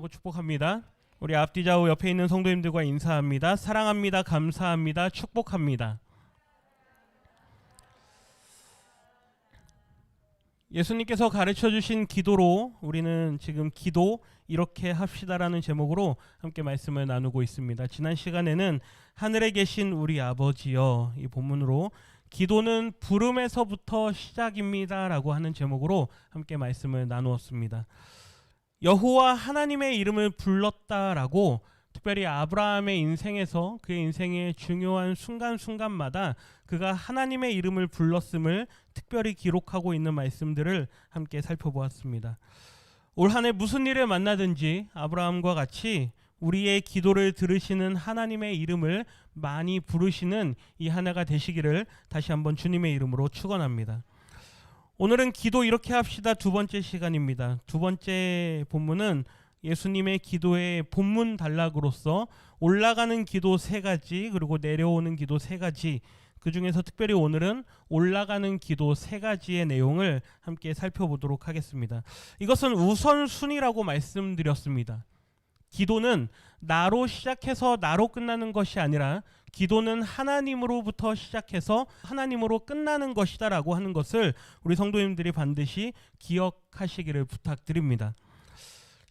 환영하고 축복합니다. 우리 앞뒤 좌우 옆에 있는 성도님들과 인사합니다. 사랑합니다. 감사합니다. 축복합니다. 예수님께서 가르쳐 주신 기도로 우리는 지금 기도 이렇게 합시다라는 제목으로 함께 말씀을 나누고 있습니다. 지난 시간에는 하늘에 계신 우리 아버지여, 이 본문으로 기도는 부름에서부터 시작입니다 라고 하는 제목으로 함께 말씀을 나누었습니다. 여호와 하나님의 이름을 불렀다라고 특별히 아브라함의 인생에서 그의 인생의 중요한 순간순간마다 그가 하나님의 이름을 불렀음을 특별히 기록하고 있는 말씀들을 함께 살펴보았습니다. 올 한 해 무슨 일을 만나든지 아브라함과 같이 우리의 기도를 들으시는 하나님의 이름을 많이 부르시는 이 한 해가 되시기를 다시 한번 주님의 이름으로 축원합니다. 오늘은 기도 이렇게 합시다 두 번째 시간입니다. 두 번째 본문은 예수님의 기도의 본문 단락으로서 올라가는 기도 3가지 그리고 내려오는 기도 3가지, 그 중에서 특별히 오늘은 올라가는 기도 3가지의 내용을 함께 살펴보도록 하겠습니다. 이것은 우선순위라고 말씀드렸습니다. 기도는 나로 시작해서 나로 끝나는 것이 아니라 기도는 하나님으로부터 시작해서 하나님으로 끝나는 것이다 라고 하는 것을 우리 성도님들이 반드시 기억하시기를 부탁드립니다.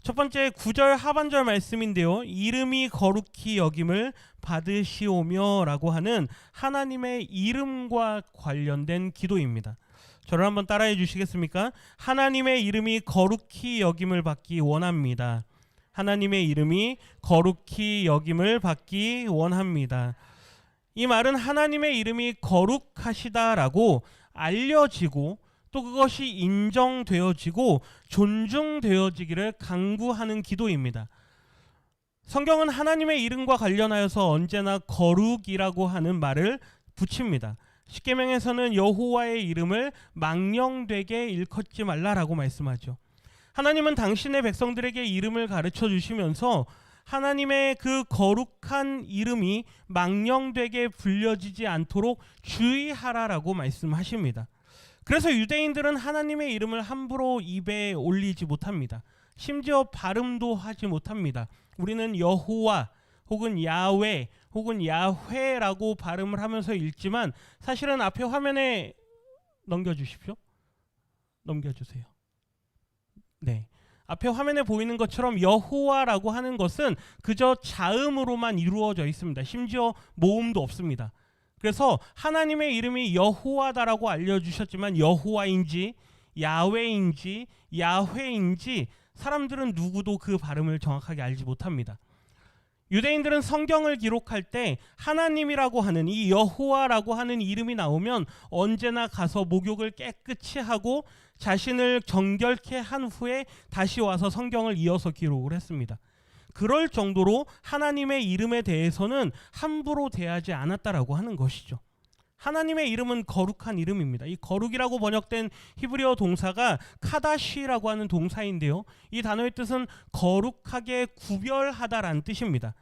첫 번째 9절 하반절 말씀인데요. 이름이 거룩히 여김을 받으시오며 라고 하는 하나님의 이름과 관련된 기도입니다. 저를 한번 따라해 주시겠습니까? 하나님의 이름이 거룩히 여김을 받기 원합니다. 하나님의 이름이 거룩히 여김을 받기 원합니다. 이 말은 하나님의 이름이 거룩하시다라고 알려지고 또 그것이 인정되어지고 존중되어지기를 간구하는 기도입니다. 성경은 하나님의 이름과 관련하여서 언제나 거룩이라고 하는 말을 붙입니다. 십계명에서는 여호와의 이름을 망령되게 일컫지 말라라고 말씀하죠. 하나님은 당신의 백성들에게 이름을 가르쳐 주시면서 하나님의 그 거룩한 이름이 망령되게 불려지지 않도록 주의하라라고 말씀하십니다. 그래서 유대인들은 하나님의 이름을 함부로 입에 올리지 못합니다. 심지어 발음도 하지 못합니다. 우리는 여호와 혹은 야훼 혹은 야훼라고 발음을 하면서 읽지만 사실은 앞에 화면에 넘겨주십시오. 넘겨주세요. 네, 앞에 화면에 보이는 것처럼 여호와라고 하는 것은 그저 자음으로만 이루어져 있습니다. 심지어 모음도 없습니다. 그래서 하나님의 이름이 여호와다라고 알려주셨지만 여호와인지 야훼인지 야훼인지 사람들은 누구도 그 발음을 정확하게 알지 못합니다. 유대인들은 성경을 기록할 때 하나님이라고 하는 이 여호와라고 하는 이름이 나오면 언제나 가서 목욕을 깨끗이 하고 자신을 정결케 한 후에 다시 와서 성경을 이어서 기록을 했습니다. 그럴 정도로 하나님의 이름에 대해서는 함부로 대하지 않았다라고 하는 것이죠. 하나님의 이름은 거룩한 이름입니다. 이 거룩이라고 번역된 히브리어 동사가 카다시라고 하는 동사인데요. 이 단어의 뜻은 거룩하게 구별하다라는 뜻입니다.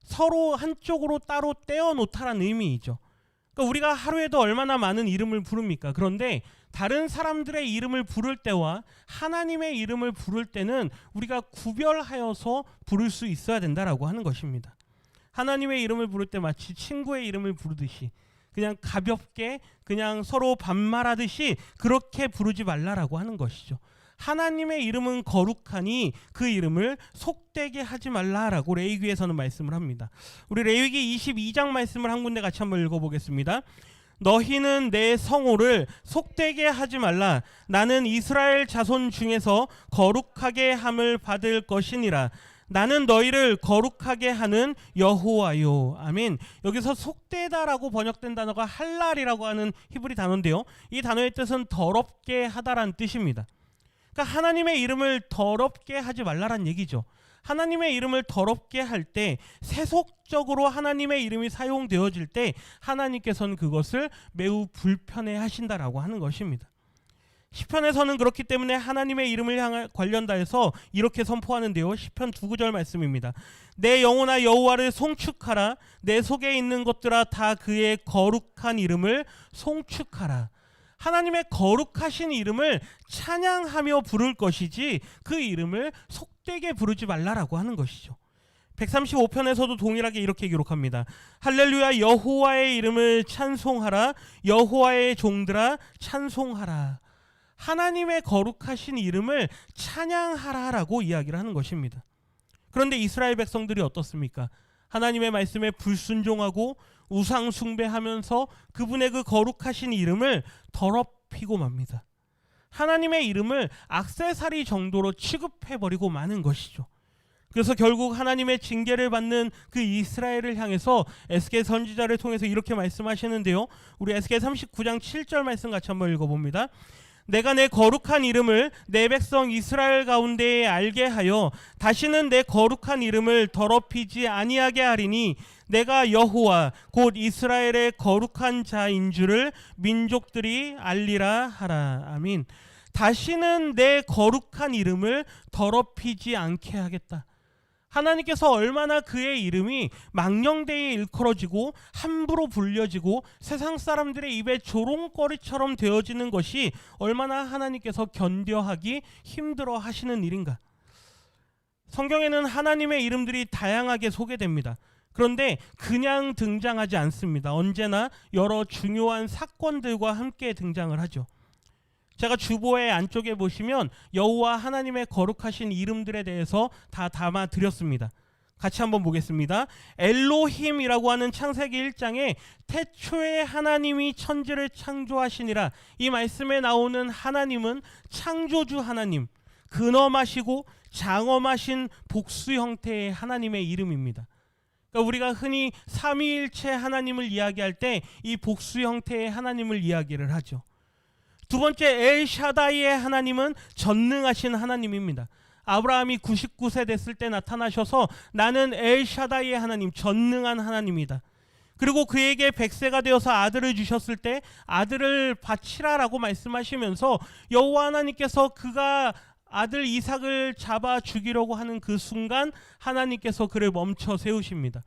서로 한쪽으로 따로 떼어놓다라는 의미이죠. 그러니까 우리가 하루에도 얼마나 많은 이름을 부릅니까? 그런데 다른 사람들의 이름을 부를 때와 하나님의 이름을 부를 때는 우리가 구별하여서 부를 수 있어야 된다라고 하는 것입니다. 하나님의 이름을 부를 때 마치 친구의 이름을 부르듯이 그냥 가볍게 그냥 서로 반말하듯이 그렇게 부르지 말라라고 하는 것이죠. 하나님의 이름은 거룩하니 그 이름을 속되게 하지 말라라고 레위기에서는 말씀을 합니다. 우리 레위기 22장 말씀을 한 군데 같이 한번 읽어보겠습니다. 너희는 내 성호를 속되게 하지 말라. 나는 이스라엘 자손 중에서 거룩하게 함을 받을 것이니라. 나는 너희를 거룩하게 하는 여호와요. 아멘. 여기서 속되다라고 번역된 단어가 할랄이라고 하는 히브리 단어인데요. 이 단어의 뜻은 더럽게 하다라는 뜻입니다. 그러니까 하나님의 이름을 더럽게 하지 말라란 얘기죠. 하나님의 이름을 더럽게 할 때 세속적으로 하나님의 이름이 사용되어질 때 하나님께서는 그것을 매우 불편해 하신다라고 하는 것입니다. 시편에서는 그렇기 때문에 하나님의 이름을 향해 관련다해서 이렇게 선포하는데요. 시편 9절 말씀입니다. 내 영혼아 여호와를 송축하라. 내 속에 있는 것들아 다 그의 거룩한 이름을 송축하라. 하나님의 거룩하신 이름을 찬양하며 부를 것이지 그 이름을 속되게 부르지 말라라고 하는 것이죠. 135편에서도 동일하게 이렇게 기록합니다. 할렐루야, 여호와의 이름을 찬송하라. 여호와의 종들아 찬송하라. 하나님의 거룩하신 이름을 찬양하라라고 이야기를 하는 것입니다. 그런데 이스라엘 백성들이 어떻습니까? 하나님의 말씀에 불순종하고 우상 숭배하면서 그분의 그 거룩하신 이름을 더럽히고 맙니다. 하나님의 이름을 액세서리 정도로 취급해버리고 마는 것이죠. 그래서 결국 하나님의 징계를 받는 그 이스라엘을 향해서 에스겔 선지자를 통해서 이렇게 말씀하시는데요. 우리 에스겔 39장 7절 말씀 같이 한번 읽어봅니다. 내가 내 거룩한 이름을 내 백성 이스라엘 가운데에 알게 하여 다시는 내 거룩한 이름을 더럽히지 아니하게 하리니 내가 여호와 곧 이스라엘의 거룩한 자인 줄을 민족들이 알리라 하라. 아멘. 다시는 내 거룩한 이름을 더럽히지 않게 하겠다. 하나님께서 얼마나 그의 이름이 망령되이 일컬어지고 함부로 불려지고 세상 사람들의 입에 조롱거리처럼 되어지는 것이 얼마나 하나님께서 견뎌하기 힘들어 하시는 일인가. 성경에는 하나님의 이름들이 다양하게 소개됩니다. 그런데 그냥 등장하지 않습니다. 언제나 여러 중요한 사건들과 함께 등장을 하죠. 제가 주보의 안쪽에 보시면 여호와 하나님의 거룩하신 이름들에 대해서 다 담아 드렸습니다. 같이 한번 보겠습니다. 엘로힘이라고 하는 창세기 1장에 태초에 하나님이 천지를 창조하시니라. 이 말씀에 나오는 하나님은 창조주 하나님, 근엄하시고 장엄하신 복수 형태의 하나님의 이름입니다. 그러니까 우리가 흔히 삼위일체 하나님을 이야기할 때 이 복수 형태의 하나님을 이야기를 하죠. 두 번째, 엘샤다이의 하나님은 전능하신 하나님입니다. 아브라함이 99세 됐을 때 나타나셔서 나는 엘샤다이의 하나님, 전능한 하나님이다. 그리고 그에게 100세가 되어서 아들을 주셨을 때 아들을 바치라라고 말씀하시면서 여호와 하나님께서 그가 아들 이삭을 잡아 죽이려고 하는 그 순간 하나님께서 그를 멈춰 세우십니다.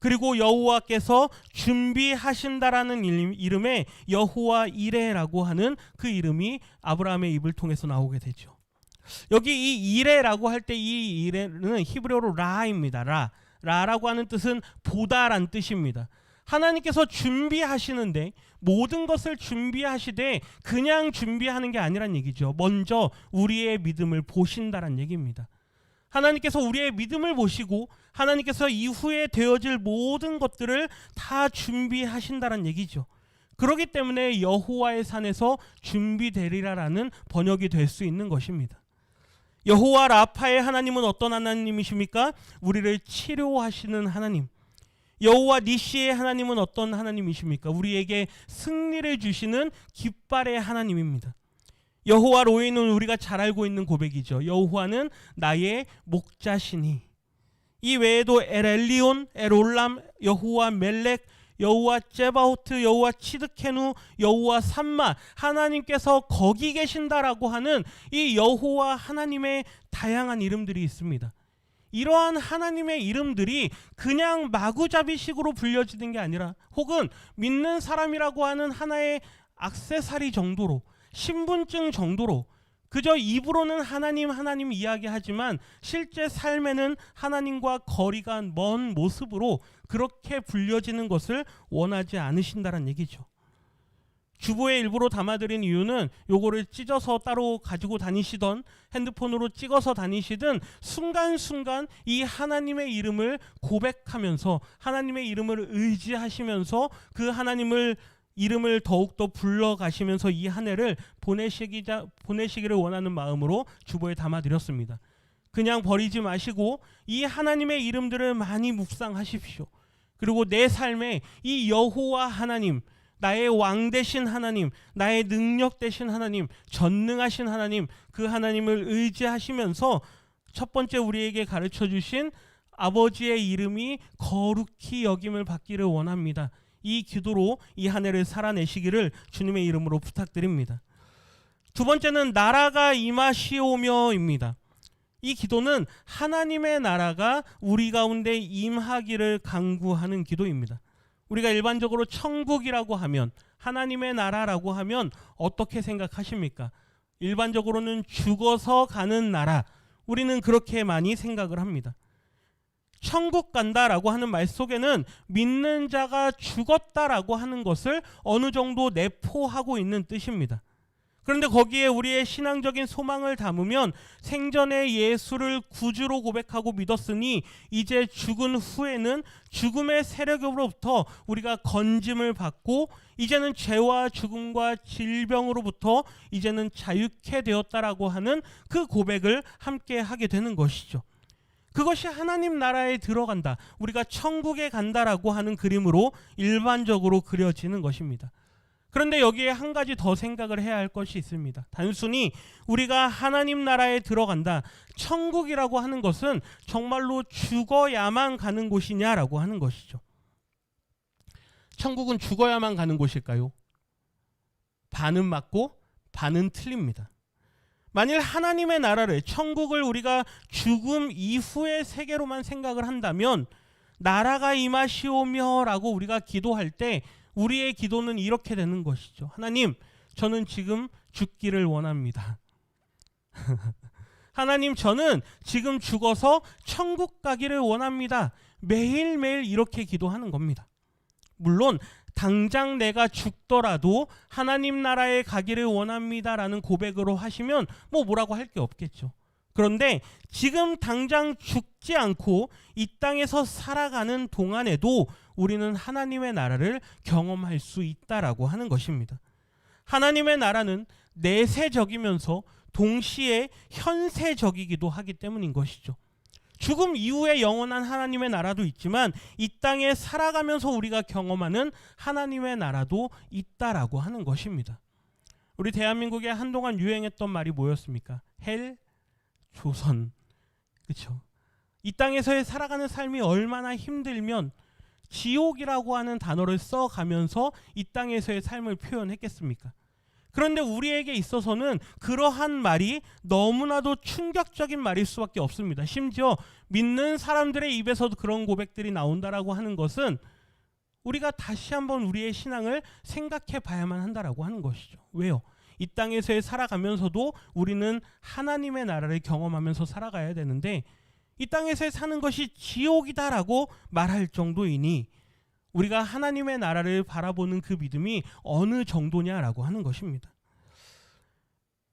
그리고 여호와께서 준비하신다라는 이름의 여호와 이레라고 하는 그 이름이 아브라함의 입을 통해서 나오게 되죠. 여기 이 이레라고 할 때 이 이레는 히브리어로 라입니다. 라라고 하는 뜻은 보다란 뜻입니다. 하나님께서 준비하시는데 모든 것을 준비하시되 그냥 준비하는 게 아니란 얘기죠. 먼저 우리의 믿음을 보신다란 얘기입니다. 하나님께서 우리의 믿음을 보시고 하나님께서 이후에 되어질 모든 것들을 다 준비하신다는 얘기죠. 그렇기 때문에 여호와의 산에서 준비되리라라는 번역이 될 수 있는 것입니다. 여호와 라파의 하나님은 어떤 하나님이십니까? 우리를 치료하시는 하나님. 여호와 니시의 하나님은 어떤 하나님이십니까? 우리에게 승리를 주시는 깃발의 하나님입니다. 여호와 로이는 우리가 잘 알고 있는 고백이죠. 여호와는 나의 목자시니. 이 외에도 엘리온, 엘올람, 여호와 멜렉, 여호와 제바호트, 여호와 치드케누, 여호와 삼마, 하나님께서 거기 계신다라고 하는 이 여호와 하나님의 다양한 이름들이 있습니다. 이러한 하나님의 이름들이 그냥 마구잡이식으로 불려지는 게 아니라 혹은 믿는 사람이라고 하는 하나의 액세서리 정도로, 신분증 정도로 그저 입으로는 하나님 이야기하지만 실제 삶에는 하나님과 거리가 먼 모습으로 그렇게 불려지는 것을 원하지 않으신다는 얘기죠. 주보에 일부러 담아드린 이유는 요거를 찢어서 따로 가지고 다니시던 핸드폰으로 찍어서 다니시든 순간순간 이 하나님의 이름을 고백하면서 하나님의 이름을 의지하시면서 그 하나님을 이름을 더욱더 불러가시면서 이 한 해를 보내시기를 원하는 마음으로 주보에 담아드렸습니다. 그냥 버리지 마시고 이 하나님의 이름들을 많이 묵상하십시오. 그리고 내 삶에 이 여호와 하나님, 나의 왕 되신 하나님, 나의 능력 되신 하나님, 전능하신 하나님, 그 하나님을 의지하시면서 첫 번째 우리에게 가르쳐 주신 아버지의 이름이 거룩히 여김을 받기를 원합니다. 이 기도로 이 한 해를 살아내시기를 주님의 이름으로 부탁드립니다. 두 번째는 나라가 임하시오며입니다. 이 기도는 하나님의 나라가 우리 가운데 임하기를 간구하는 기도입니다. 우리가 일반적으로 천국이라고 하면, 하나님의 나라라고 하면 어떻게 생각하십니까? 일반적으로는 죽어서 가는 나라, 우리는 그렇게 많이 생각을 합니다. 천국 간다라고 하는 말 속에는 믿는 자가 죽었다라고 하는 것을 어느 정도 내포하고 있는 뜻입니다. 그런데 거기에 우리의 신앙적인 소망을 담으면 생전에 예수를 구주로 고백하고 믿었으니 이제 죽은 후에는 죽음의 세력으로부터 우리가 건짐을 받고 이제는 죄와 죽음과 질병으로부터 이제는 자유케 되었다라고 하는 그 고백을 함께 하게 되는 것이죠. 그것이 하나님 나라에 들어간다, 우리가 천국에 간다라고 하는 그림으로 일반적으로 그려지는 것입니다. 그런데 여기에 한 가지 더 생각을 해야 할 것이 있습니다. 단순히 우리가 하나님 나라에 들어간다, 천국이라고 하는 것은 정말로 죽어야만 가는 곳이냐라고 하는 것이죠. 천국은 죽어야만 가는 곳일까요? 반은 맞고 반은 틀립니다. 만일 하나님의 나라를, 천국을 우리가 죽음 이후의 세계로만 생각을 한다면 나라가 임하시오며 라고 우리가 기도할 때 우리의 기도는 이렇게 되는 것이죠. 하나님, 저는 지금 죽기를 원합니다. 하나님, 저는 지금 죽어서 천국 가기를 원합니다. 매일매일 이렇게 기도하는 겁니다. 물론 당장 내가 죽더라도 하나님 나라에 가기를 원합니다라는 고백으로 하시면 뭐라고 할 게 없겠죠. 그런데 지금 당장 죽지 않고 이 땅에서 살아가는 동안에도 우리는 하나님의 나라를 경험할 수 있다라고 하는 것입니다. 하나님의 나라는 내세적이면서 동시에 현세적이기도 하기 때문인 것이죠. 죽음 이후에 영원한 하나님의 나라도 있지만 이 땅에 살아가면서 우리가 경험하는 하나님의 나라도 있다라고 하는 것입니다. 우리 대한민국에 한동안 유행했던 말이 뭐였습니까? 헬, 조선. 그렇죠? 이 땅에서의 살아가는 삶이 얼마나 힘들면 지옥이라고 하는 단어를 써가면서 이 땅에서의 삶을 표현했겠습니까? 그런데 우리에게 있어서는 그러한 말이 너무나도 충격적인 말일 수밖에 없습니다. 심지어 믿는 사람들의 입에서도 그런 고백들이 나온다라고 하는 것은 우리가 다시 한번 우리의 신앙을 생각해 봐야만 한다라고 하는 것이죠. 왜요? 이 땅에서의 살아가면서도 우리는 하나님의 나라를 경험하면서 살아가야 되는데 이 땅에서 사는 것이 지옥이다라고 말할 정도이니 우리가 하나님의 나라를 바라보는 그 믿음이 어느 정도냐라고 하는 것입니다.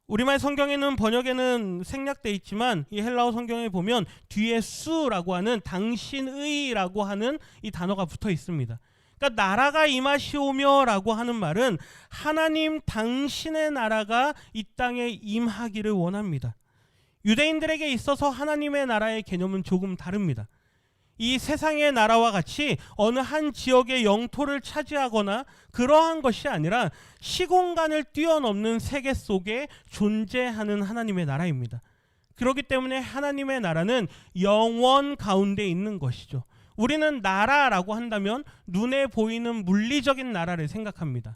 우리말 성경에는 번역에는 생략되어 있지만 이 헬라어 성경에 보면 뒤에 수라고 하는 당신의라고 하는 이 단어가 붙어 있습니다. 그러니까 나라가 임하시오며 라고 하는 말은 하나님 당신의 나라가 이 땅에 임하기를 원합니다. 유대인들에게 있어서 하나님의 나라의 개념은 조금 다릅니다. 이 세상의 나라와 같이 어느 한 지역의 영토를 차지하거나 그러한 것이 아니라 시공간을 뛰어넘는 세계 속에 존재하는 하나님의 나라입니다. 그렇기 때문에 하나님의 나라는 영원 가운데 있는 것이죠. 우리는 나라라고 한다면 눈에 보이는 물리적인 나라를 생각합니다.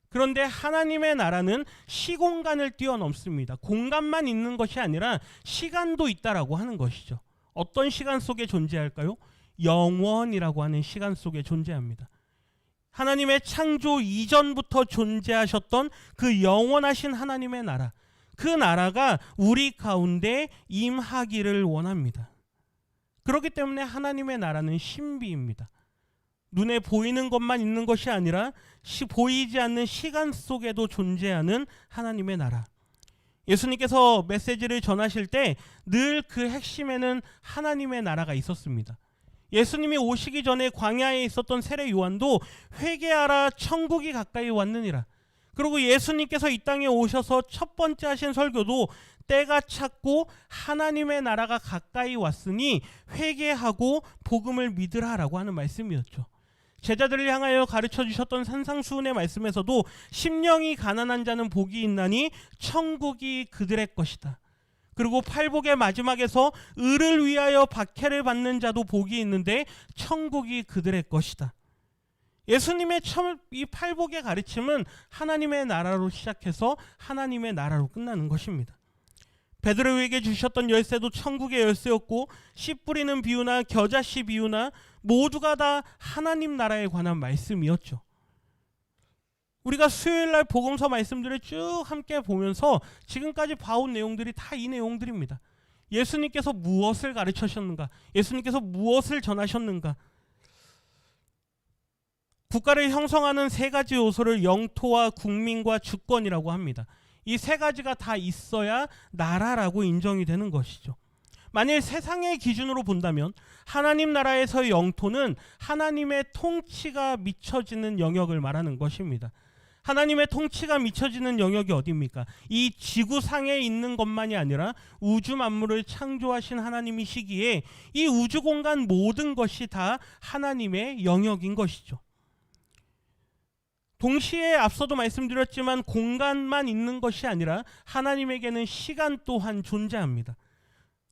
그런데 하나님의 나라는 시공간을 뛰어넘습니다. 공간만 있는 것이 아니라 시간도 있다라고 하는 것이죠. 어떤 시간 속에 존재할까요? 영원이라고 하는 시간 속에 존재합니다. 하나님의 창조 이전부터 존재하셨던 그 영원하신 하나님의 나라, 그 나라가 우리 가운데 임하기를 원합니다. 그렇기 때문에 하나님의 나라는 신비입니다. 눈에 보이는 것만 있는 것이 아니라 보이지 않는 시간 속에도 존재하는 하나님의 나라. 예수님께서 메시지를 전하실 때 늘 그 핵심에는 하나님의 나라가 있었습니다. 예수님이 오시기 전에 광야에 있었던 세례 요한도 회개하라 천국이 가까이 왔느니라. 그리고 예수님께서 이 땅에 오셔서 첫 번째 하신 설교도 때가 찼고 하나님의 나라가 가까이 왔으니 회개하고 복음을 믿으라라고 하는 말씀이었죠. 제자들을 향하여 가르쳐 주셨던 산상수훈의 말씀에서도 심령이 가난한 자는 복이 있나니 천국이 그들의 것이다. 그리고 팔복의 마지막에서 의를 위하여 박해를 받는 자도 복이 있는데 천국이 그들의 것이다. 예수님의 이 팔복의 가르침은 하나님의 나라로 시작해서 하나님의 나라로 끝나는 것입니다. 베드로에게 주셨던 열쇠도 천국의 열쇠였고, 씨 뿌리는 비유나 겨자씨 비유나 모두가 다 하나님 나라에 관한 말씀이었죠. 우리가 수요일날 복음서 말씀들을 쭉 함께 보면서 지금까지 봐온 내용들이 다 이 내용들입니다. 예수님께서 무엇을 가르치셨는가? 예수님께서 무엇을 전하셨는가? 국가를 형성하는 세 가지 요소를 영토와 국민과 주권이라고 합니다. 이 세 가지가 다 있어야 나라라고 인정이 되는 것이죠. 만일 세상의 기준으로 본다면 하나님 나라에서의 영토는 하나님의 통치가 미쳐지는 영역을 말하는 것입니다. 하나님의 통치가 미쳐지는 영역이 어디입니까? 이 지구상에 있는 것만이 아니라 우주 만물을 창조하신 하나님이시기에 이 우주 공간 모든 것이 다 하나님의 영역인 것이죠. 동시에 앞서도 말씀드렸지만 공간만 있는 것이 아니라 하나님에게는 시간 또한 존재합니다.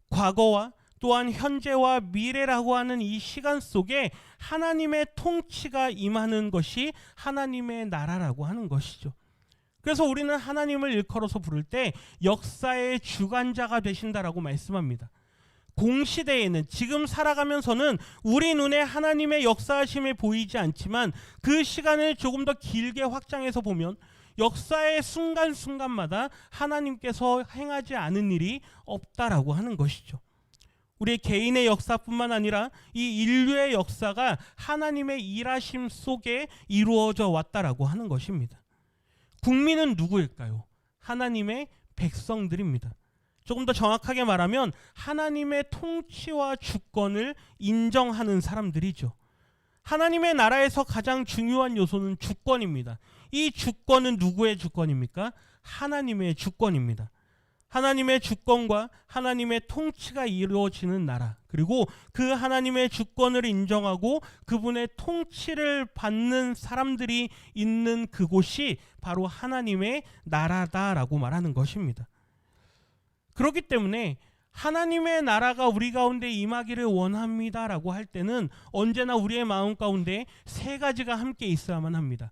과거와 또한 현재와 미래라고 하는 이 시간 속에 하나님의 통치가 임하는 것이 하나님의 나라라고 하는 것이죠. 그래서 우리는 하나님을 일컬어서 부를 때 역사의 주관자가 되신다라고 말씀합니다. 공시대에는, 지금 살아가면서는 우리 눈에 하나님의 역사하심이 보이지 않지만 그 시간을 조금 더 길게 확장해서 보면 역사의 순간순간마다 하나님께서 행하지 않은 일이 없다라고 하는 것이죠. 우리 개인의 역사뿐만 아니라 이 인류의 역사가 하나님의 일하심 속에 이루어져 왔다라고 하는 것입니다. 국민은 누구일까요? 하나님의 백성들입니다. 조금 더 정확하게 말하면 하나님의 통치와 주권을 인정하는 사람들이죠. 하나님의 나라에서 가장 중요한 요소는 주권입니다. 이 주권은 누구의 주권입니까? 하나님의 주권입니다. 하나님의 주권과 하나님의 통치가 이루어지는 나라, 그리고 그 하나님의 주권을 인정하고 그분의 통치를 받는 사람들이 있는 그곳이 바로 하나님의 나라다라고 말하는 것입니다. 그렇기 때문에 하나님의 나라가 우리 가운데 임하기를 원합니다라고 할 때는 언제나 우리의 마음 가운데 세 가지가 함께 있어야만 합니다.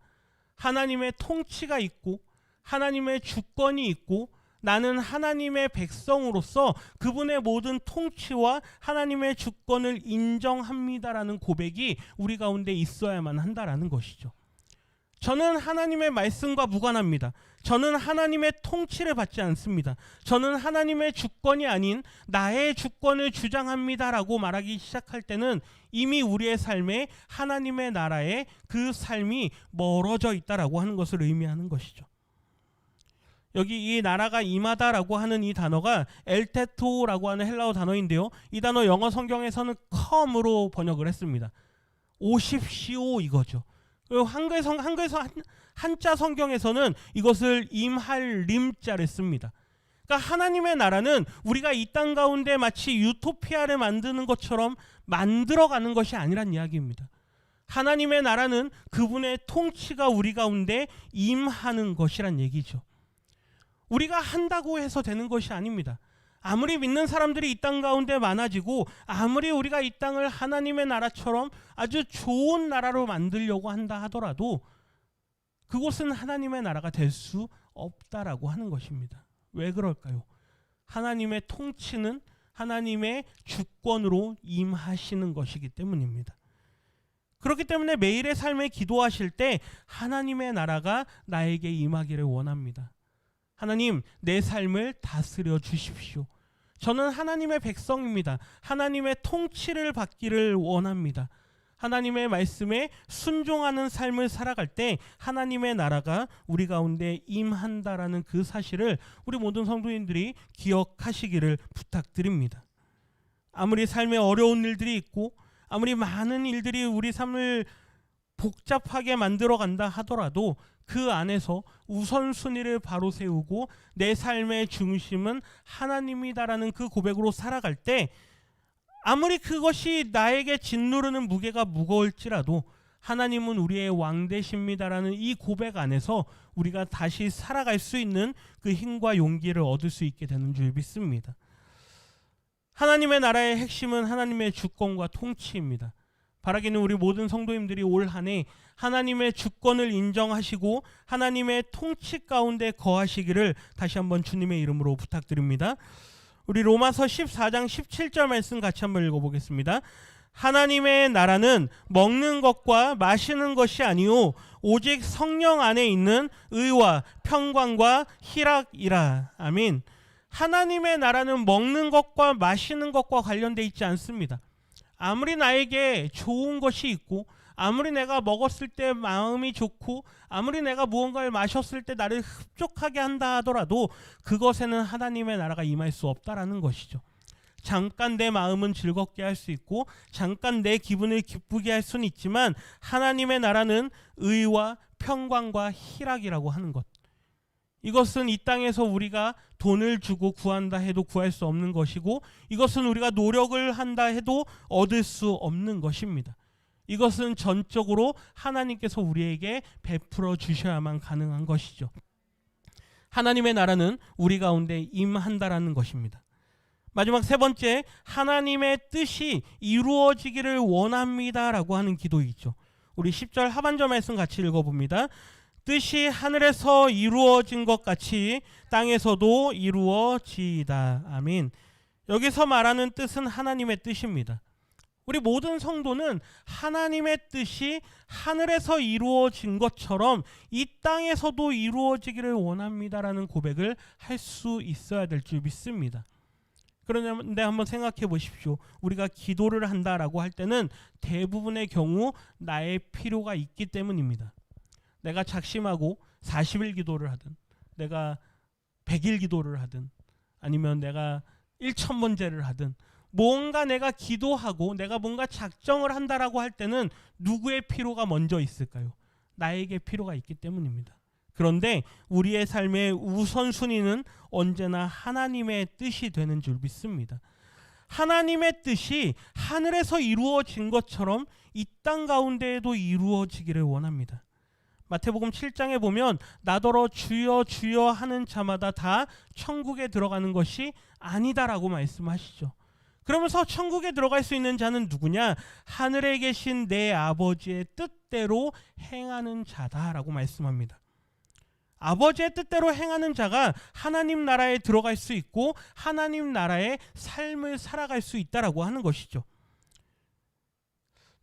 하나님의 통치가 있고 하나님의 주권이 있고 나는 하나님의 백성으로서 그분의 모든 통치와 하나님의 주권을 인정합니다라는 고백이 우리 가운데 있어야만 한다라는 것이죠. 저는 하나님의 말씀과 무관합니다. 저는 하나님의 통치를 받지 않습니다. 저는 하나님의 주권이 아닌 나의 주권을 주장합니다라고 말하기 시작할 때는 이미 우리의 삶에 하나님의 나라의 그 삶이 멀어져 있다라고 하는 것을 의미하는 것이죠. 여기 이 나라가 임하다라고 하는 이 단어가 엘테토라고 하는 헬라어 단어인데요. 이 단어 영어 성경에서는 come으로 번역을 했습니다. 오십시오 이거죠. 한글에서 한자 성경에서는 이것을 임할 림자를 씁니다. 그러니까 하나님의 나라는 우리가 이 땅 가운데 마치 유토피아를 만드는 것처럼 만들어가는 것이 아니란 이야기입니다. 하나님의 나라는 그분의 통치가 우리 가운데 임하는 것이란 얘기죠. 우리가 한다고 해서 되는 것이 아닙니다. 아무리 믿는 사람들이 이 땅 가운데 많아지고 아무리 우리가 이 땅을 하나님의 나라처럼 아주 좋은 나라로 만들려고 한다 하더라도 그곳은 하나님의 나라가 될 수 없다라고 하는 것입니다. 왜 그럴까요? 하나님의 통치는 하나님의 주권으로 임하시는 것이기 때문입니다. 그렇기 때문에 매일의 삶에 기도하실 때 하나님의 나라가 나에게 임하기를 원합니다. 하나님, 내 삶을 다스려 주십시오. 저는 하나님의 백성입니다. 하나님의 통치를 받기를 원합니다. 하나님의 말씀에 순종하는 삶을 살아갈 때 하나님의 나라가 우리 가운데 임한다라는 그 사실을 우리 모든 성도님들이 기억하시기를 부탁드립니다. 아무리 삶에 어려운 일들이 있고 아무리 많은 일들이 우리 삶을 복잡하게 만들어 간다 하더라도 그 안에서 우선순위를 바로 세우고 내 삶의 중심은 하나님이다라는 그 고백으로 살아갈 때 아무리 그것이 나에게 짓누르는 무게가 무거울지라도 하나님은 우리의 왕 되십니다라는 이 고백 안에서 우리가 다시 살아갈 수 있는 그 힘과 용기를 얻을 수 있게 되는 줄 믿습니다. 하나님의 나라의 핵심은 하나님의 주권과 통치입니다. 바라기는 우리 모든 성도님들이 올 한 해 하나님의 주권을 인정하시고 하나님의 통치 가운데 거하시기를 다시 한번 주님의 이름으로 부탁드립니다. 우리 로마서 14장 17절 말씀 같이 한번 읽어보겠습니다. 하나님의 나라는 먹는 것과 마시는 것이 아니요 오직 성령 안에 있는 의와 평강과 희락이라. 아멘. 하나님의 나라는 먹는 것과 마시는 것과 관련되어 있지 않습니다. 아무리 나에게 좋은 것이 있고 아무리 내가 먹었을 때 마음이 좋고 아무리 내가 무언가를 마셨을 때 나를 흡족하게 한다 하더라도 그것에는 하나님의 나라가 임할 수 없다라는 것이죠. 잠깐 내 마음은 즐겁게 할 수 있고 잠깐 내 기분을 기쁘게 할 수는 있지만 하나님의 나라는 의와 평강과 희락이라고 하는 것. 이것은 이 땅에서 우리가 돈을 주고 구한다 해도 구할 수 없는 것이고 이것은 우리가 노력을 한다 해도 얻을 수 없는 것입니다. 이것은 전적으로 하나님께서 우리에게 베풀어 주셔야만 가능한 것이죠. 하나님의 나라는 우리 가운데 임한다라는 것입니다. 마지막 세 번째, 하나님의 뜻이 이루어지기를 원합니다라고 하는 기도이죠. 우리 10절 하반절 말씀 같이 읽어봅니다. 뜻이 하늘에서 이루어진 것 같이 땅에서도 이루어지이다. 아멘. 여기서 말하는 뜻은 하나님의 뜻입니다. 우리 모든 성도는 하나님의 뜻이 하늘에서 이루어진 것처럼 이 땅에서도 이루어지기를 원합니다라는 고백을 할 수 있어야 될 줄 믿습니다. 그런데 한번 생각해 보십시오. 우리가 기도를 한다라고 할 때는 대부분의 경우 나의 필요가 있기 때문입니다. 내가 작심하고 40일 기도를 하든 내가 100일 기도를 하든 아니면 내가 1000번째를 하든 뭔가 내가 기도하고 내가 뭔가 작정을 한다라고 할 때는 누구의 필요가 먼저 있을까요? 나에게 필요가 있기 때문입니다. 그런데 우리의 삶의 우선순위는 언제나 하나님의 뜻이 되는 줄 믿습니다. 하나님의 뜻이 하늘에서 이루어진 것처럼 이 땅 가운데에도 이루어지기를 원합니다. 마태복음 7장에 보면 나더러 주여 주여 하는 자마다 다 천국에 들어가는 것이 아니다라고 말씀하시죠. 그러면서 천국에 들어갈 수 있는 자는 누구냐? 하늘에 계신 내 아버지의 뜻대로 행하는 자다라고 말씀합니다. 아버지의 뜻대로 행하는 자가 하나님 나라에 들어갈 수 있고 하나님 나라의 삶을 살아갈 수 있다라고 하는 것이죠.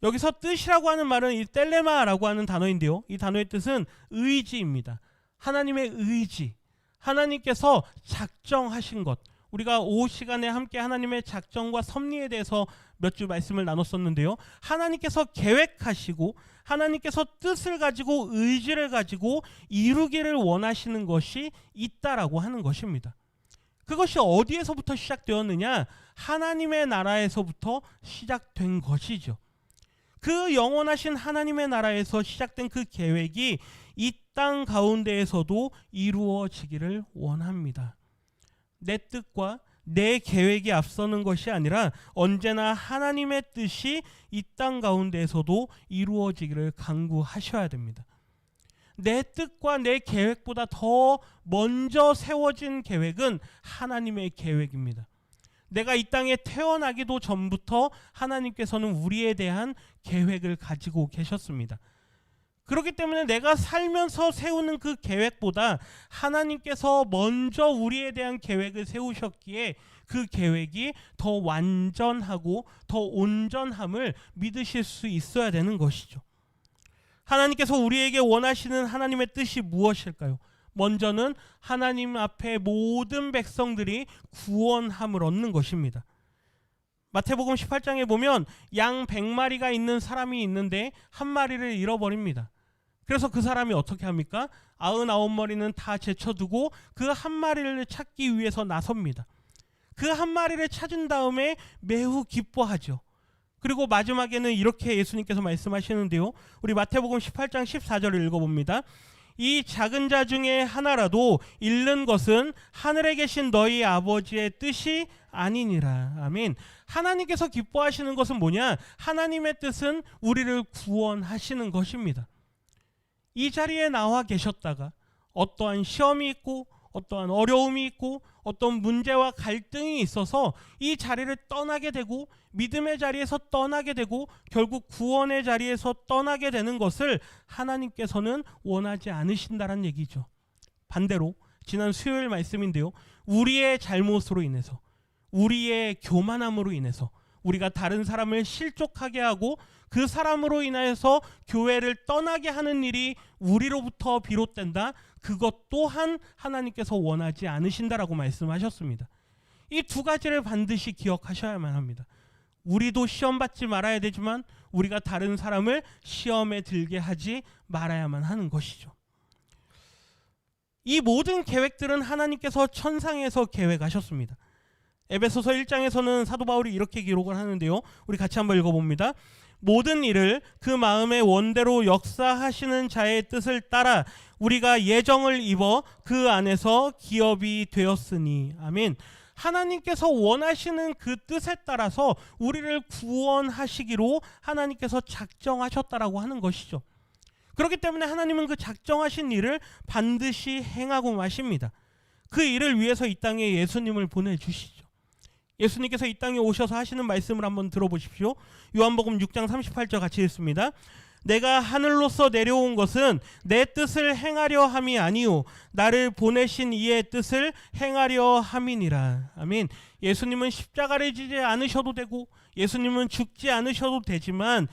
여기서 뜻이라고 하는 말은 이 텔레마라고 하는 단어인데요. 이 단어의 뜻은 의지입니다. 하나님의 의지, 하나님께서 작정하신 것. 우리가 오후 시간에 함께 하나님의 작정과 섭리에 대해서 몇 주 말씀을 나눴었는데요. 하나님께서 계획하시고 하나님께서 뜻을 가지고 의지를 가지고 이루기를 원하시는 것이 있다라고 하는 것입니다. 그것이 어디에서부터 시작되었느냐? 하나님의 나라에서부터 시작된 것이죠. 그 영원하신 하나님의 나라에서 시작된 그 계획이 이 땅 가운데에서도 이루어지기를 원합니다. 내 뜻과 내 계획이 앞서는 것이 아니라 언제나 하나님의 뜻이 이 땅 가운데에서도 이루어지기를 간구하셔야 됩니다. 내 뜻과 내 계획보다 더 먼저 세워진 계획은 하나님의 계획입니다. 내가 이 땅에 태어나기도 전부터 하나님께서는 우리에 대한 계획을 가지고 계셨습니다. 그렇기 때문에 내가 살면서 세우는 그 계획보다 하나님께서 먼저 우리에 대한 계획을 세우셨기에 그 계획이 더 완전하고 더 온전함을 믿으실 수 있어야 되는 것이죠. 하나님께서 우리에게 원하시는 하나님의 뜻이 무엇일까요? 먼저는 하나님 앞에 모든 백성들이 구원함을 얻는 것입니다. 마태복음 18장에 보면 양 100마리가 있는 사람이 있는데 한 마리를 잃어버립니다. 그래서 그 사람이 어떻게 합니까? 99마리는 다 제쳐두고 그 한 마리를 찾기 위해서 나섭니다. 그 한 마리를 찾은 다음에 매우 기뻐하죠. 그리고 마지막에는 이렇게 예수님께서 말씀하시는데요. 우리 마태복음 18장 14절을 읽어봅니다. 이 작은 자 중에 하나라도 잃는 것은 하늘에 계신 너희 아버지의 뜻이 아니니라. 아멘. 하나님께서 기뻐하시는 것은 뭐냐? 하나님의 뜻은 우리를 구원하시는 것입니다. 이 자리에 나와 계셨다가 어떠한 시험이 있고 어떠한 어려움이 있고 어떤 문제와 갈등이 있어서 이 자리를 떠나게 되고 믿음의 자리에서 떠나게 되고 결국 구원의 자리에서 떠나게 되는 것을 하나님께서는 원하지 않으신다는 얘기죠. 반대로 지난 수요일 말씀인데요. 우리의 잘못으로 인해서 우리의 교만함으로 인해서 우리가 다른 사람을 실족하게 하고 그 사람으로 인해서 교회를 떠나게 하는 일이 우리로부터 비롯된다. 그것 또한 하나님께서 원하지 않으신다라고 말씀하셨습니다. 이 두 가지를 반드시 기억하셔야만 합니다. 우리도 시험 받지 말아야 되지만 우리가 다른 사람을 시험에 들게 하지 말아야만 하는 것이죠. 이 모든 계획들은 하나님께서 천상에서 계획하셨습니다. 에베소서 1장에서는 사도 바울이 이렇게 기록을 하는데요. 우리 같이 한번 읽어봅니다. 모든 일을 그 마음의 원대로 역사하시는 자의 뜻을 따라 우리가 예정을 입어 그 안에서 기업이 되었으니. 아멘. 하나님께서 원하시는 그 뜻에 따라서 우리를 구원하시기로 하나님께서 작정하셨다라고 하는 것이죠. 그렇기 때문에 하나님은 그 작정하신 일을 반드시 행하고 마십니다. 그 일을 위해서 이 땅에 예수님을 보내주시죠. 예수님께서 이 땅에 오셔서 하시는 말씀을 한번 들어보십시오. 요한복음 6장 38절 같이 읽습니다. 내가 하늘로서 내려온 것은 내 뜻을 행하려 함이 아니요 나를 보내신 이의 뜻을 행하려 함이니라. 아멘. 예수님은 십자가를 지지 않으셔도 되고 예수님은 죽지 않으셔도 되지만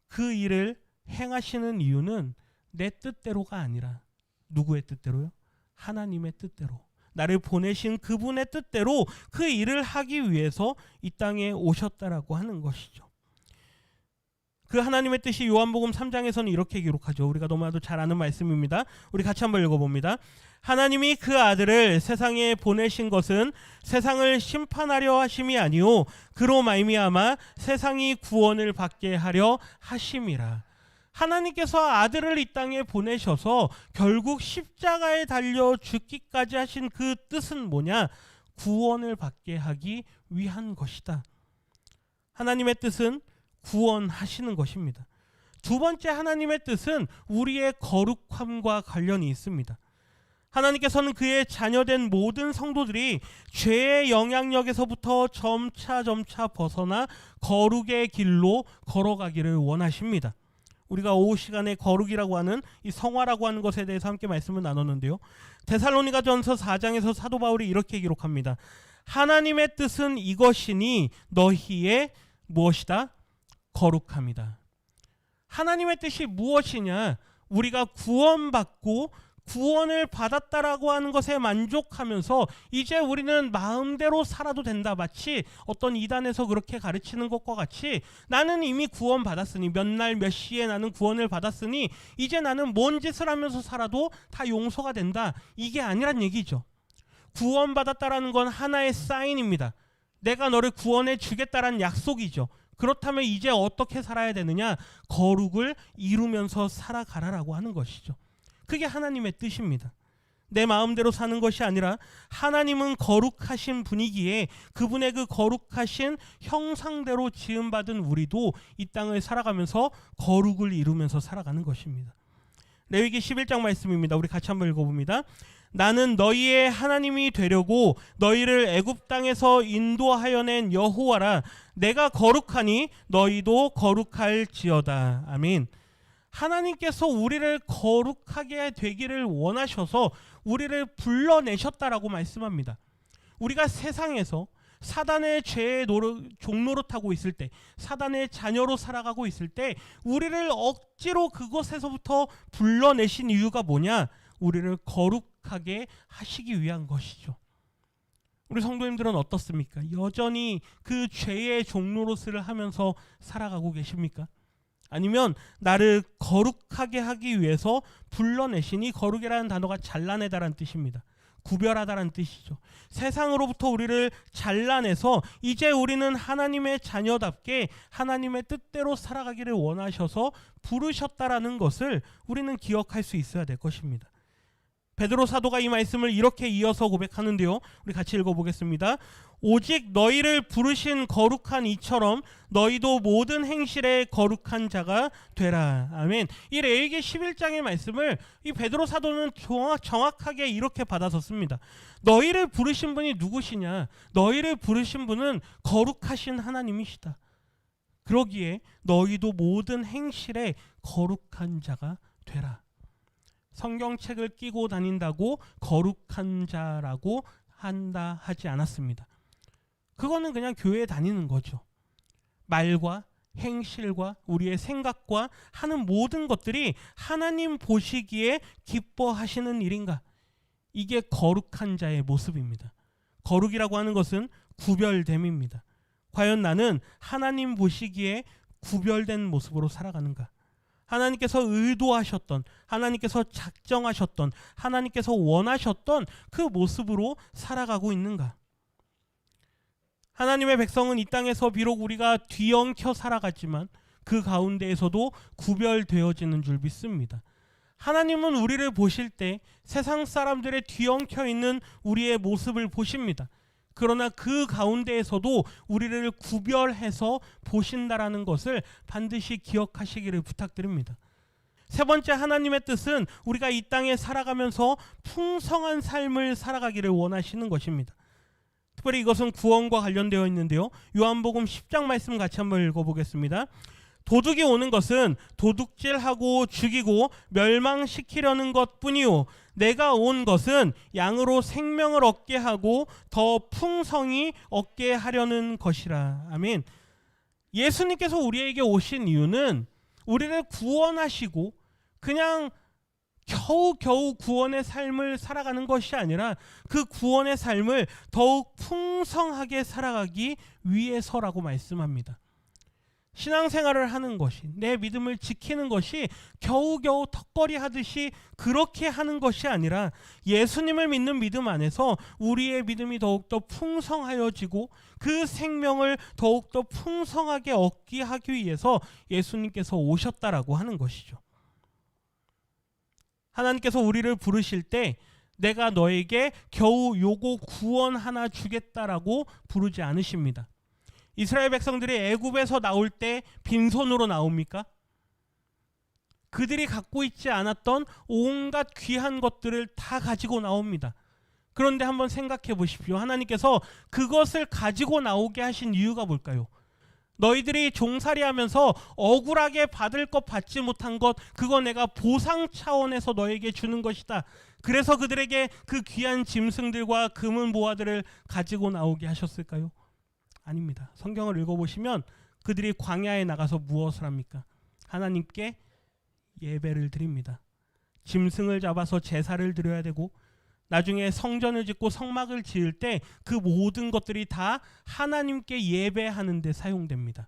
그 일을 행하시는 이유는 내 뜻대로가 아니라 누구의 뜻대로요? 하나님의 뜻대로, 나를 보내신 그분의 뜻대로 그 일을 하기 위해서 이 땅에 오셨다라고 하는 것이죠. 그 하나님의 뜻이 요한복음 3장에서는 이렇게 기록하죠. 우리가 너무나도 잘 아는 말씀입니다. 우리 같이 한번 읽어봅니다. 하나님이 그 아들을 세상에 보내신 것은 세상을 심판하려 하심이 아니요 그로 말미암아 세상이 구원을 받게 하려 하심이라. 하나님께서 아들을 이 땅에 보내셔서 결국 십자가에 달려 죽기까지 하신 그 뜻은 뭐냐? 구원을 받게 하기 위한 것이다. 하나님의 뜻은 구원하시는 것입니다. 두 번째 하나님의 뜻은 우리의 거룩함과 관련이 있습니다. 하나님께서는 그의 자녀된 모든 성도들이 죄의 영향력에서부터 점차 벗어나 거룩의 길로 걸어가기를 원하십니다. 우리가 오후 시간에 거룩이라고 하는 이 성화라고 하는 것에 대해서 함께 말씀을 나눴는데요. 데살로니가전서 4장에서 사도 바울이 이렇게 기록합니다. 하나님의 뜻은 이것이니 너희의 무엇이다? 거룩함이다. 하나님의 뜻이 무엇이냐? 우리가 구원받고 구원을 받았다라고 하는 것에 만족하면서 이제 우리는 마음대로 살아도 된다. 마치 어떤 이단에서 그렇게 가르치는 것과 같이 나는 이미 구원받았으니 몇 날 몇 시에 나는 구원을 받았으니 이제 나는 뭔 짓을 하면서 살아도 다 용서가 된다. 이게 아니란 얘기죠. 구원받았다라는 건 하나의 사인입니다. 내가 너를 구원해 주겠다라는 약속이죠. 그렇다면 이제 어떻게 살아야 되느냐? 거룩을 이루면서 살아가라라고 하는 것이죠. 그게 하나님의 뜻입니다. 내 마음대로 사는 것이 아니라 하나님은 거룩하신 분이기에 그분의 그 거룩하신 형상대로 지음받은 우리도 이 땅을 살아가면서 거룩을 이루면서 살아가는 것입니다. 레위기 11장 말씀입니다. 우리 같이 한번 읽어봅니다. 나는 너희의 하나님이 되려고 너희를 애굽 땅에서 인도하여 낸 여호와라. 내가 거룩하니 너희도 거룩할지어다. 아멘. 하나님께서 우리를 거룩하게 되기를 원하셔서 우리를 불러내셨다라고 말씀합니다. 우리가 세상에서 사단의 죄의 종로로 타고 있을 때, 사단의 자녀로 살아가고 있을 때 우리를 억지로 그곳에서부터 불러내신 이유가 뭐냐? 우리를 거룩하게 하시기 위한 것이죠. 우리 성도님들은 어떻습니까? 여전히 그 죄의 종노릇을 하면서 살아가고 계십니까? 아니면 나를 거룩하게 하기 위해서 불러내시니, 거룩이라는 단어가 잘라내다라는 뜻입니다. 구별하다라는 뜻이죠. 세상으로부터 우리를 잘라내서 이제 우리는 하나님의 자녀답게 하나님의 뜻대로 살아가기를 원하셔서 부르셨다라는 것을 우리는 기억할 수 있어야 될 것입니다. 베드로 사도가 이 말씀을 이렇게 이어서 고백하는데요. 우리 같이 읽어보겠습니다. 오직 너희를 부르신 거룩한 이처럼 너희도 모든 행실에 거룩한 자가 되라. 아멘. 이 레위기 11장의 말씀을 이 베드로 사도는 정확하게 이렇게 받아섰습니다. 너희를 부르신 분이 누구시냐? 너희를 부르신 분은 거룩하신 하나님이시다. 그러기에 너희도 모든 행실에 거룩한 자가 되라. 성경책을 끼고 다닌다고 거룩한 자라고 한다 하지 않았습니다. 그거는 그냥 교회에 다니는 거죠. 말과 행실과 우리의 생각과 하는 모든 것들이 하나님 보시기에 기뻐하시는 일인가? 이게 거룩한 자의 모습입니다. 거룩이라고 하는 것은 구별됨입니다. 과연 나는 하나님 보시기에 구별된 모습으로 살아가는가? 하나님께서 의도하셨던, 하나님께서 작정하셨던, 하나님께서 원하셨던 그 모습으로 살아가고 있는가? 하나님의 백성은 이 땅에서 비록 우리가 뒤엉켜 살아갔지만 그 가운데에서도 구별되어지는 줄 믿습니다. 하나님은 우리를 보실 때 세상 사람들의 뒤엉켜 있는 우리의 모습을 보십니다. 그러나 그 가운데에서도 우리를 구별해서 보신다라는 것을 반드시 기억하시기를 부탁드립니다. 세 번째, 하나님의 뜻은 우리가 이 땅에 살아가면서 풍성한 삶을 살아가기를 원하시는 것입니다. 특별히 이것은 구원과 관련되어 있는데요. 요한복음 10장 말씀 같이 한번 읽어보겠습니다. 도둑이 오는 것은 도둑질하고 죽이고 멸망시키려는 것뿐이요 내가 온 것은 양으로 생명을 얻게 하고 더 풍성히 얻게 하려는 것이라. 아멘. 예수님께서 우리에게 오신 이유는 우리를 구원하시고 그냥 겨우겨우 구원의 삶을 살아가는 것이 아니라 그 구원의 삶을 더욱 풍성하게 살아가기 위해서라고 말씀합니다. 신앙생활을 하는 것이, 내 믿음을 지키는 것이 겨우겨우 턱걸이 하듯이 그렇게 하는 것이 아니라 예수님을 믿는 믿음 안에서 우리의 믿음이 더욱더 풍성하여지고 그 생명을 더욱더 풍성하게 얻게 하기 위해서 예수님께서 오셨다라고 하는 것이죠. 하나님께서 우리를 부르실 때 내가 너에게 겨우 요거 구원 하나 주겠다라고 부르지 않으십니다. 이스라엘 백성들이 애굽에서 나올 때 빈손으로 나옵니까? 그들이 갖고 있지 않았던 온갖 귀한 것들을 다 가지고 나옵니다. 그런데 한번 생각해 보십시오. 하나님께서 그것을 가지고 나오게 하신 이유가 뭘까요? 너희들이 종살이하면서 억울하게 받을 것 받지 못한 것, 그거 내가 보상 차원에서 너에게 주는 것이다. 그래서 그들에게 그 귀한 짐승들과 금은 보화들을 가지고 나오게 하셨을까요? 아닙니다. 성경을 읽어보시면 그들이 광야에 나가서 무엇을 합니까? 하나님께 예배를 드립니다. 짐승을 잡아서 제사를 드려야 되고 나중에 성전을 짓고 성막을 지을 때 그 모든 것들이 다 하나님께 예배하는 데 사용됩니다.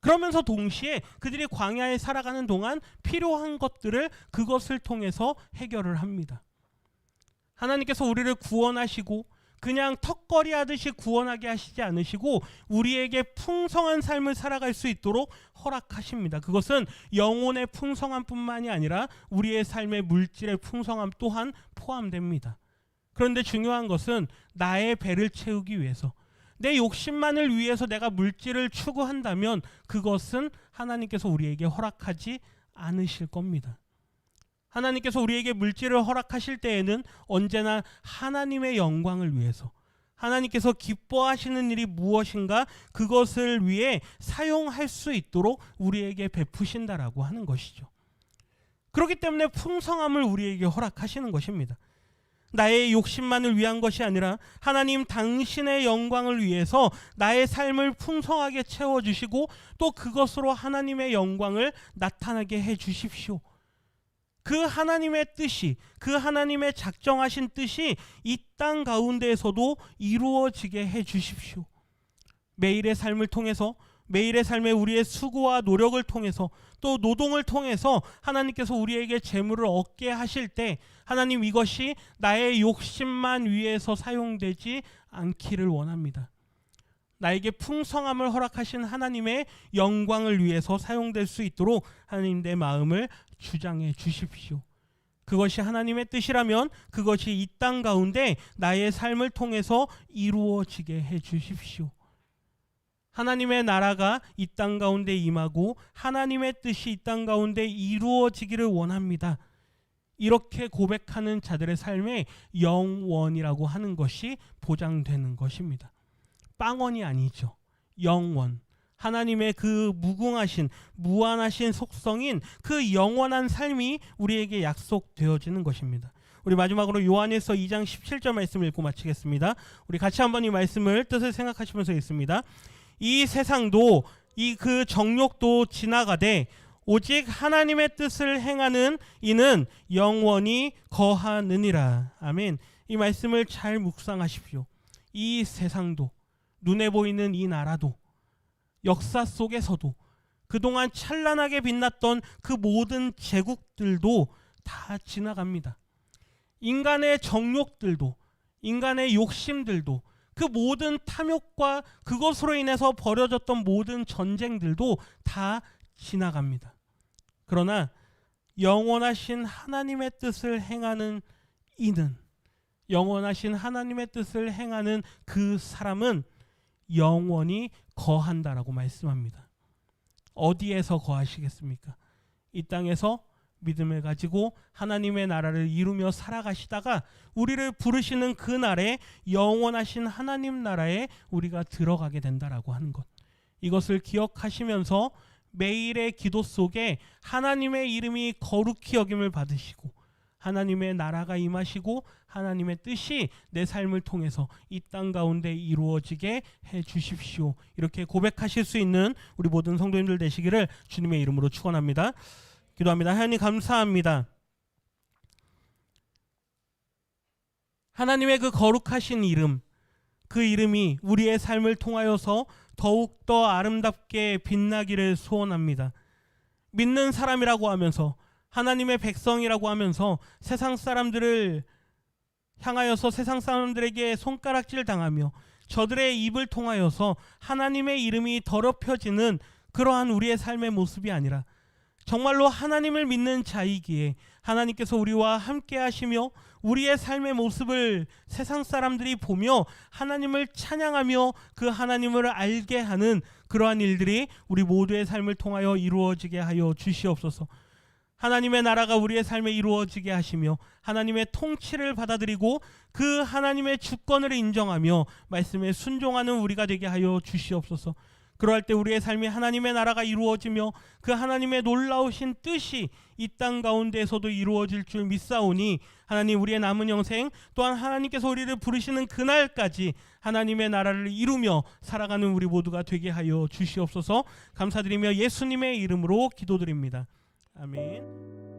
그러면서 동시에 그들이 광야에 살아가는 동안 필요한 것들을 그것을 통해서 해결을 합니다. 하나님께서 우리를 구원하시고 그냥 턱걸이 하듯이 구원하게 하시지 않으시고 우리에게 풍성한 삶을 살아갈 수 있도록 허락하십니다. 그것은 영혼의 풍성함뿐만이 아니라 우리의 삶의 물질의 풍성함 또한 포함됩니다. 그런데 중요한 것은 나의 배를 채우기 위해서, 내 욕심만을 위해서 내가 물질을 추구한다면 그것은 하나님께서 우리에게 허락하지 않으실 겁니다. 하나님께서 우리에게 물질을 허락하실 때에는 언제나 하나님의 영광을 위해서, 하나님께서 기뻐하시는 일이 무엇인가 그것을 위해 사용할 수 있도록 우리에게 베푸신다라고 하는 것이죠. 그렇기 때문에 풍성함을 우리에게 허락하시는 것입니다. 나의 욕심만을 위한 것이 아니라 하나님 당신의 영광을 위해서 나의 삶을 풍성하게 채워주시고 또 그것으로 하나님의 영광을 나타나게 해주십시오. 그 하나님의 뜻이, 그 하나님의 작정하신 뜻이 이 땅 가운데에서도 이루어지게 해주십시오. 매일의 삶을 통해서, 매일의 삶에 우리의 수고와 노력을 통해서 또 노동을 통해서 하나님께서 우리에게 재물을 얻게 하실 때 하나님 이것이 나의 욕심만 위해서 사용되지 않기를 원합니다. 나에게 풍성함을 허락하신 하나님의 영광을 위해서 사용될 수 있도록 하나님 내 마음을 주장해 주십시오. 그것이 하나님의 뜻이라면 그것이 이 땅 가운데 나의 삶을 통해서 이루어지게 해 주십시오. 하나님의 나라가 이 땅 가운데 임하고 하나님의 뜻이 이 땅 가운데 이루어지기를 원합니다. 이렇게 고백하는 자들의 삶에 영원이라고 하는 것이 보장되는 것입니다. 빵원이 아니죠. 영원. 하나님의 그 무궁하신 무한하신 속성인 그 영원한 삶이 우리에게 약속되어지는 것입니다. 우리 마지막으로 요한일서 2장 17절 말씀을 읽고 마치겠습니다. 우리 같이 한번 이 말씀을 뜻을 생각하시면서 읽습니다. 이 세상도 그 정욕도 지나가되 오직 하나님의 뜻을 행하는 이는 영원히 거하느니라. 아멘. 이 말씀을 잘 묵상하십시오. 이 세상도, 눈에 보이는 이 나라도, 역사 속에서도 그동안 찬란하게 빛났던 그 모든 제국들도 다 지나갑니다. 인간의 정욕들도, 인간의 욕심들도, 그 모든 탐욕과 그것으로 인해서 벌어졌던 모든 전쟁들도 다 지나갑니다. 그러나 영원하신 하나님의 뜻을 행하는 이는, 영원하신 하나님의 뜻을 행하는 그 사람은 영원히 거한다라고 말씀합니다. 어디에서 거하시겠습니까? 이 땅에서 믿음을 가지고 하나님의 나라를 이루며 살아가시다가 우리를 부르시는 그날에 영원하신 하나님 나라에 우리가 들어가게 된다라고 하는 것, 이것을 기억하시면서 매일의 기도 속에 하나님의 이름이 거룩히 여김을 받으시고 하나님의 나라가 임하시고 하나님의 뜻이 내 삶을 통해서 이 땅 가운데 이루어지게 해 주십시오. 이렇게 고백하실 수 있는 우리 모든 성도님들 되시기를 주님의 이름으로 축원합니다. 기도합니다. 하나님 감사합니다. 하나님의 그 거룩하신 이름, 그 이름이 우리의 삶을 통하여서 더욱더 아름답게 빛나기를 소원합니다. 믿는 사람이라고 하면서, 하나님의 백성이라고 하면서 세상 사람들을 향하여서 세상 사람들에게 손가락질 당하며 저들의 입을 통하여서 하나님의 이름이 더럽혀지는 그러한 우리의 삶의 모습이 아니라 정말로 하나님을 믿는 자이기에 하나님께서 우리와 함께 하시며 우리의 삶의 모습을 세상 사람들이 보며 하나님을 찬양하며 그 하나님을 알게 하는 그러한 일들이 우리 모두의 삶을 통하여 이루어지게 하여 주시옵소서. 하나님의 나라가 우리의 삶에 이루어지게 하시며 하나님의 통치를 받아들이고 그 하나님의 주권을 인정하며 말씀에 순종하는 우리가 되게 하여 주시옵소서. 그러할 때 우리의 삶이 하나님의 나라가 이루어지며 그 하나님의 놀라우신 뜻이 이 땅 가운데에서도 이루어질 줄 믿사오니 하나님, 우리의 남은 영생 또한 하나님께서 우리를 부르시는 그날까지 하나님의 나라를 이루며 살아가는 우리 모두가 되게 하여 주시옵소서. 감사드리며 예수님의 이름으로 기도드립니다. 아멘.